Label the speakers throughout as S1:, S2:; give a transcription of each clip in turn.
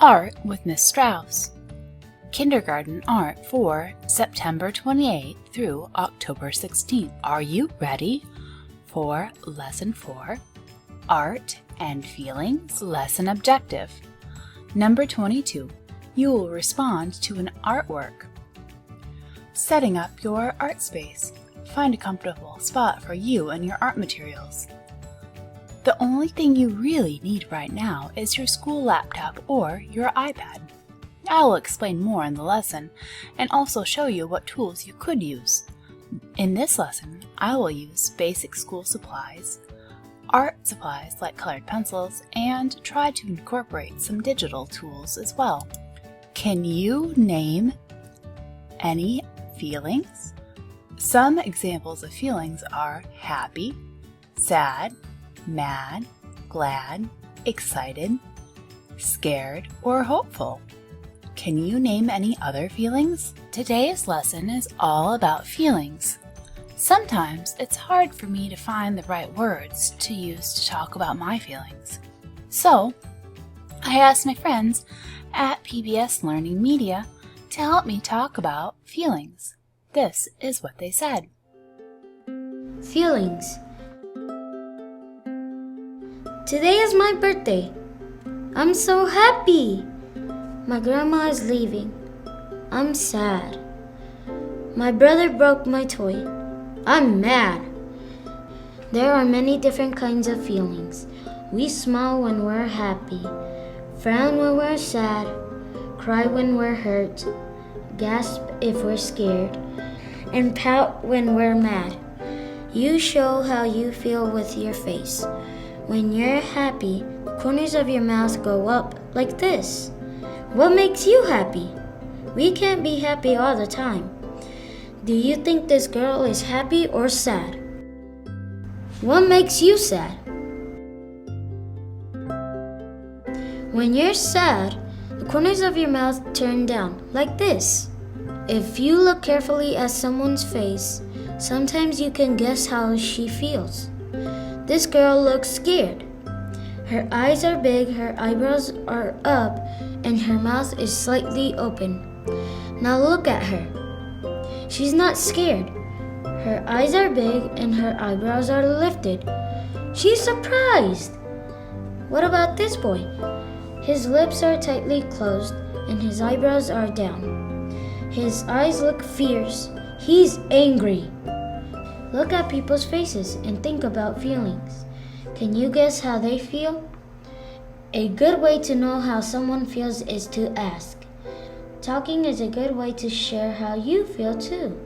S1: Art with Miss Strauss. Kindergarten art for September 28th through October 16th. Are you ready for Lesson 4, Art and Feelings? Lesson Objective. Number 22. You will respond to an artwork. Setting up your art space. Find a comfortable spot for you and your art materials. The only thing you really need right now is your school laptop or your iPad. I will explain more in the lesson and also show you what tools you could use. In this lesson, I will use basic school supplies, art supplies like colored pencils, and try to incorporate some digital tools as well. Can you name any feelings? Some examples of feelings are happy, sad, mad, glad, excited, scared, or hopeful. Can you name any other feelings? Today's lesson is all about feelings. Sometimes it's hard for me to find the right words to use to talk about my feelings. So, I asked my friends at PBS Learning Media to help me talk about feelings. This is what they said.
S2: Feelings. Today is my birthday. I'm so happy. My grandma is leaving. I'm sad. My brother broke my toy. I'm mad. There are many different kinds of feelings. We smile when we're happy, frown when we're sad, cry when we're hurt, gasp if we're scared, and pout when we're mad. You show how you feel with your face. When you're happy, the corners of your mouth go up like this. What makes you happy? We can't be happy all the time. Do you think this girl is happy or sad? What makes you sad? When you're sad, the corners of your mouth turn down like this. If you look carefully at someone's face, sometimes you can guess how she feels. This girl looks scared. Her eyes are big, her eyebrows are up, and her mouth is slightly open. Now look at her. She's not scared. Her eyes are big and her eyebrows are lifted. She's surprised. What about this boy? His lips are tightly closed and his eyebrows are down. His eyes look fierce. He's angry. Look at people's faces and think about feelings. Can you guess how they feel? A good way to know how someone feels is to ask. Talking is a good way to share how you feel too.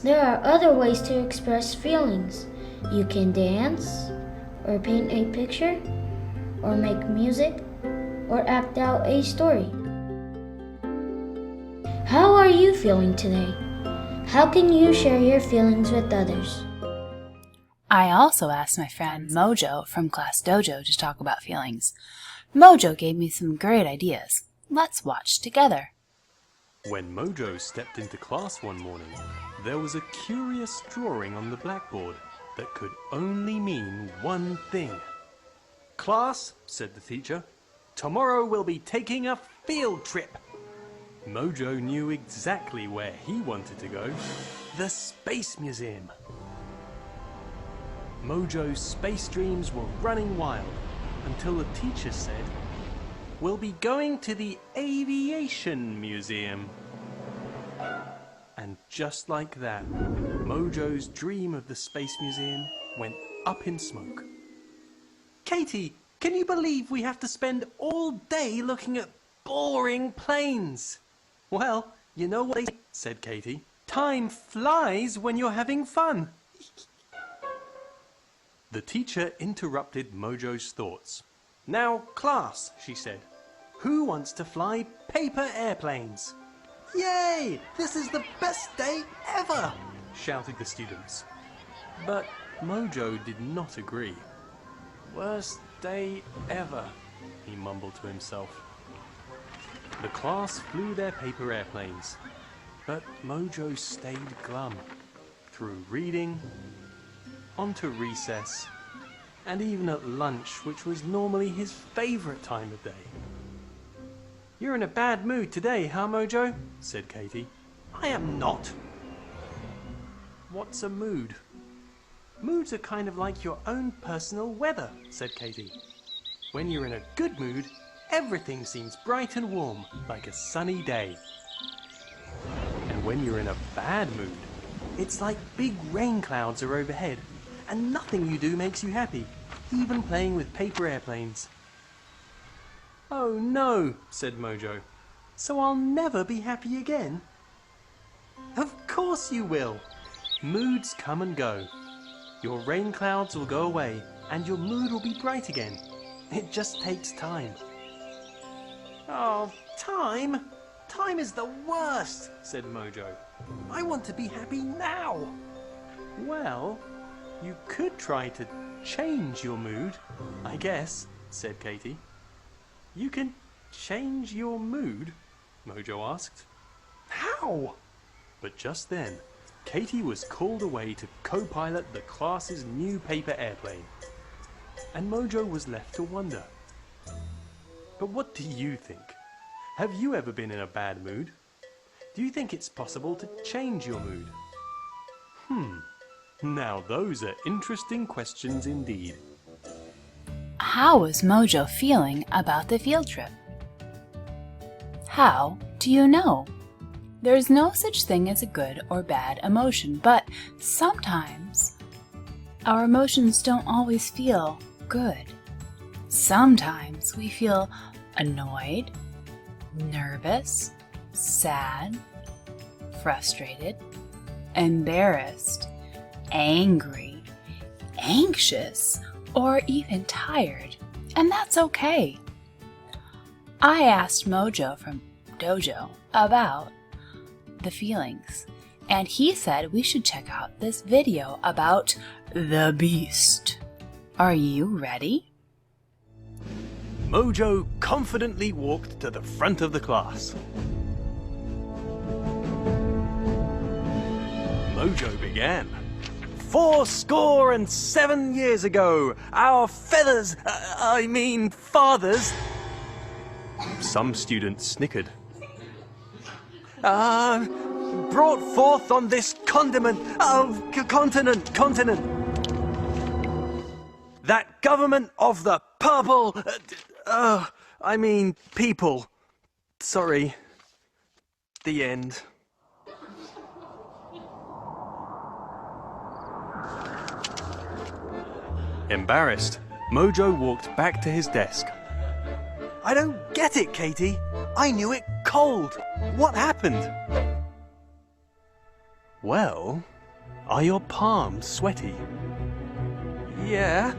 S2: There are other ways to express feelings. You can dance, or paint a picture, or make music, or act out a story. How are you feeling today? How can you share your feelings with others?
S1: I also asked my friend Mojo from Class Dojo to talk about feelings. Mojo gave me some great ideas. Let's watch together.
S3: When Mojo stepped into class one morning, there was a curious drawing on the blackboard that could only mean one thing. "Class," said the teacher, "tomorrow we'll be taking a field trip." Mojo knew exactly where he wanted to go, the Space Museum. Mojo's space dreams were running wild until the teacher said, "We'll be going to the Aviation Museum." And just like that, Mojo's dream of the Space Museum went up in smoke. "Katie, can you believe we have to spend all day looking at boring planes?" "Well, you know what they say," said Katie. "Time flies when you're having fun." The teacher interrupted Mojo's thoughts. "Now, class," she said, "who wants to fly paper airplanes?" "Yay! This is the best day ever!" shouted the students. But Mojo did not agree. "Worst day ever," he mumbled to himself. The class flew their paper airplanes, but Mojo stayed glum through reading, onto recess, and even at lunch, which was normally his favorite time of day. You're in a bad mood today, huh, Mojo? Said Katie. I am not. What's a mood? Moods are kind of like your own personal weather, said Katie. When you're in a good mood, everything seems bright and warm, like a sunny day. And when you're in a bad mood, it's like big rain clouds are overhead, and nothing you do makes you happy, even playing with paper airplanes. Oh no, said Mojo. So I'll never be happy again? Of course you will. Moods come and go. Your rain clouds will go away, and your mood will be bright again. It just takes time. Oh, time? Time is the worst, said Mojo. I want to be happy now. Well, you could try to change your mood, I guess, said Katie. You can change your mood? Mojo asked. How? But just then, Katie was called away to co-pilot the class's new paper airplane. And Mojo was left to wonder. But what do you think? Have you ever been in a bad mood? Do you think it's possible to change your mood? Now those are interesting questions indeed.
S1: How was Mojo feeling about the field trip? How do you know? There's no such thing as a good or bad emotion, but sometimes our emotions don't always feel good. Sometimes we feel annoyed, nervous, sad, frustrated, embarrassed, angry, anxious, or even tired, and that's okay. I asked Mojo from Dojo about the feelings, and he said we should check out this video about the beast. Are you ready?
S3: Mojo confidently walked to the front of the class. Mojo began. 407 years ago, our fathers. Some students snickered. Brought forth on this continent, that government of the purple, people. Sorry. The end. Embarrassed, Mojo walked back to his desk. I don't get it, Katie. I knew it cold. What happened? Well, are your palms sweaty? Yeah.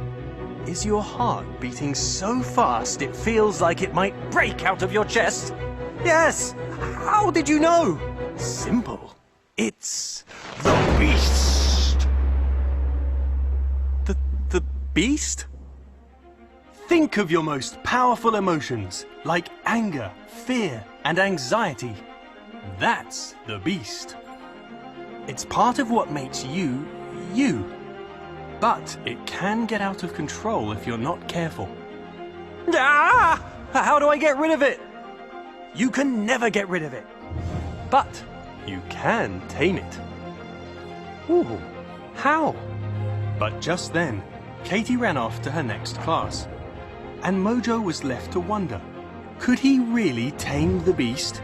S3: Is your heart beating so fast it feels like it might break out of your chest? Yes. How did you know? Simple. It's the beast. The beast? Think of your most powerful emotions, like anger, fear, and anxiety. That's the beast. It's part of what makes you, you. But it can get out of control if you're not careful. Ah! How do I get rid of it? You can never get rid of it. But you can tame it. Ooh, how? But just then, Katie ran off to her next class. And Mojo was left to wonder, could he really tame the beast?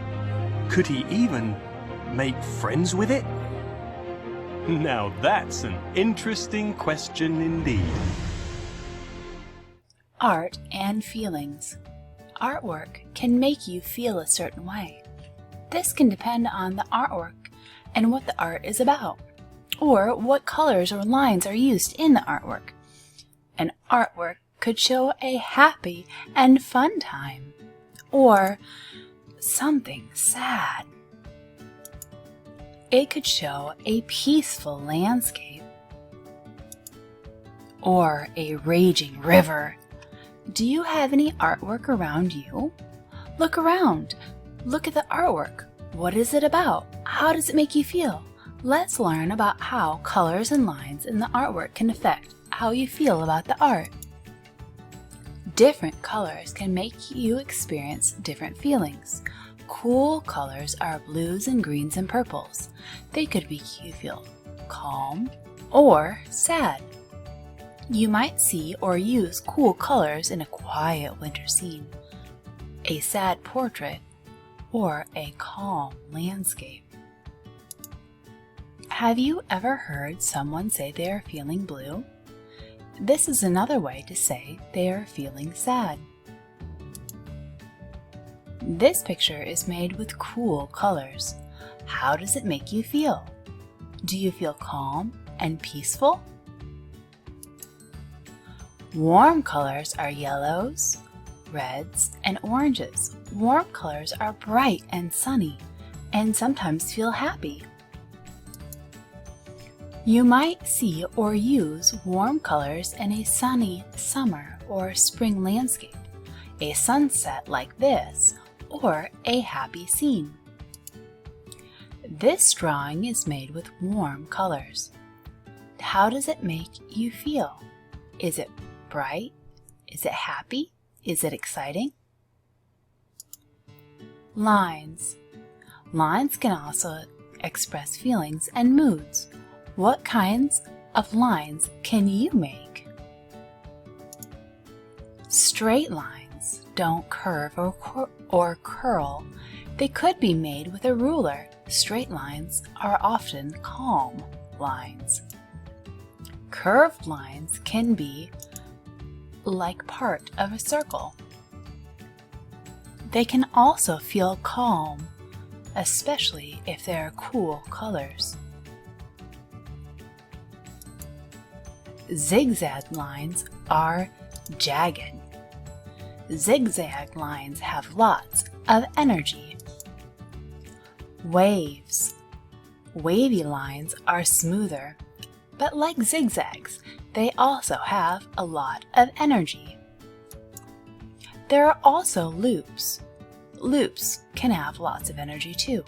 S3: Could he even make friends with it? Now that's an interesting question indeed.
S1: Art and feelings. Artwork can make you feel a certain way. This can depend on the artwork and what the art is about, or what colors or lines are used in the artwork. An artwork could show a happy and fun time, or something sad. It could show a peaceful landscape, or a raging river. Do you have any artwork around you? Look around. Look at the artwork. What is it about? How does it make you feel? Let's learn about how colors and lines in the artwork can affect how you feel about the art. Different colors can make you experience different feelings. Cool colors are blues and greens and purples. They could make you feel calm or sad. You might see or use cool colors in a quiet winter scene, a sad portrait, or a calm landscape. Have you ever heard someone say they are feeling blue? This is another way to say they are feeling sad. This picture is made with cool colors. How does it make you feel? Do you feel calm and peaceful? Warm colors are yellows, reds, and oranges. Warm colors are bright and sunny and sometimes feel happy. You might see or use warm colors in a sunny summer or spring landscape, a sunset like this, or a happy scene. This drawing is made with warm colors. How does it make you feel? Is it bright? Is it happy? Is it exciting? Lines. Lines can also express feelings and moods. What kinds of lines can you make? Straight lines don't curve or curl. They could be made with a ruler. Straight lines are often calm lines. Curved lines can be like part of a circle. They can also feel calm, especially if they are cool colors. Zigzag lines are jagged. Zigzag lines have lots of energy. Waves. Wavy lines are smoother, but like zigzags, they also have a lot of energy. There are also loops. Loops can have lots of energy too.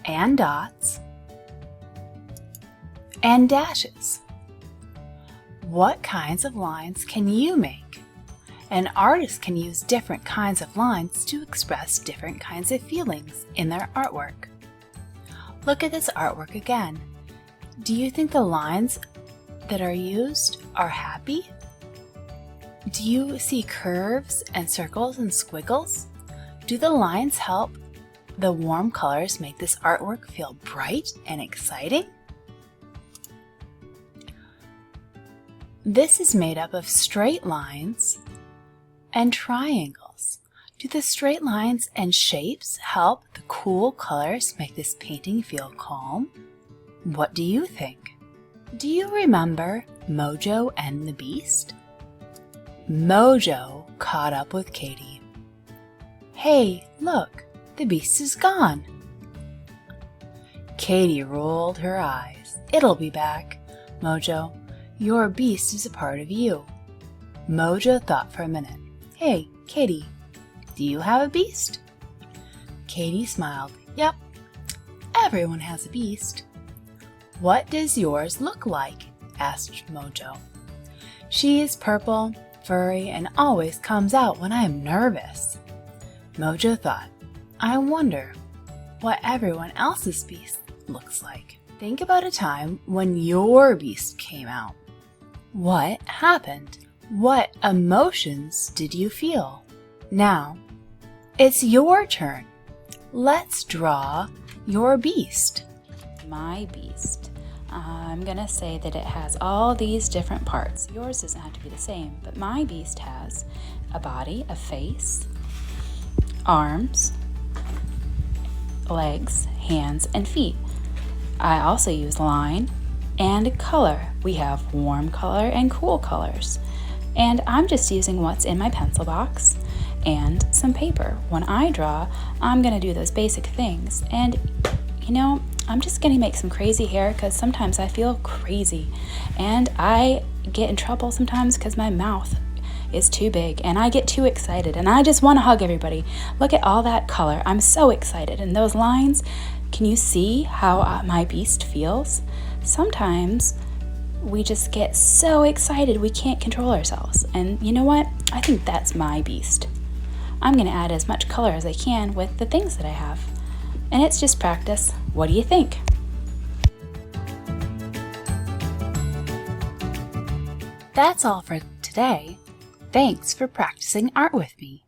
S1: And dots. And dashes. What kinds of lines can you make? An artist can use different kinds of lines to express different kinds of feelings in their artwork. Look at this artwork again. Do you think the lines that are used are happy? Do you see curves and circles and squiggles? Do the lines help the warm colors make this artwork feel bright and exciting? This is made up of straight lines and triangles. Do the straight lines and shapes help the cool colors make this painting feel calm? What do you think? Do you remember Mojo and the Beast? Mojo caught up with Katie. Hey, look, the beast is gone. Katie rolled her eyes. It'll be back, Mojo. Your beast is a part of you. Mojo thought for a minute. Hey, Katie, do you have a beast? Katie smiled. Yep, everyone has a beast. What does yours look like? Asked Mojo. She is purple, furry, and always comes out when I am nervous. Mojo thought, I wonder what everyone else's beast looks like. Think about a time when your beast came out. What happened? What emotions did you feel? Now, it's your turn. Let's draw your beast.
S4: My beast. I'm gonna say that it has all these different parts. Yours doesn't have to be the same, but my beast has a body, a face, arms, legs, hands, and feet. I also use line and color. We have warm color and cool colors. And I'm just using what's in my pencil box and some paper. When I draw, I'm gonna do those basic things. And I'm just gonna make some crazy hair because sometimes I feel crazy. And I get in trouble sometimes because my mouth is too big and I get too excited and I just wanna hug everybody. Look at all that color. I'm so excited. And those lines, can you see how my beast feels? Sometimes we just get so excited we can't control ourselves. And you know what? I think that's my beast. I'm going to add as much color as I can with the things that I have. And it's just practice. What do you think?
S1: That's all for today. Thanks for practicing art with me.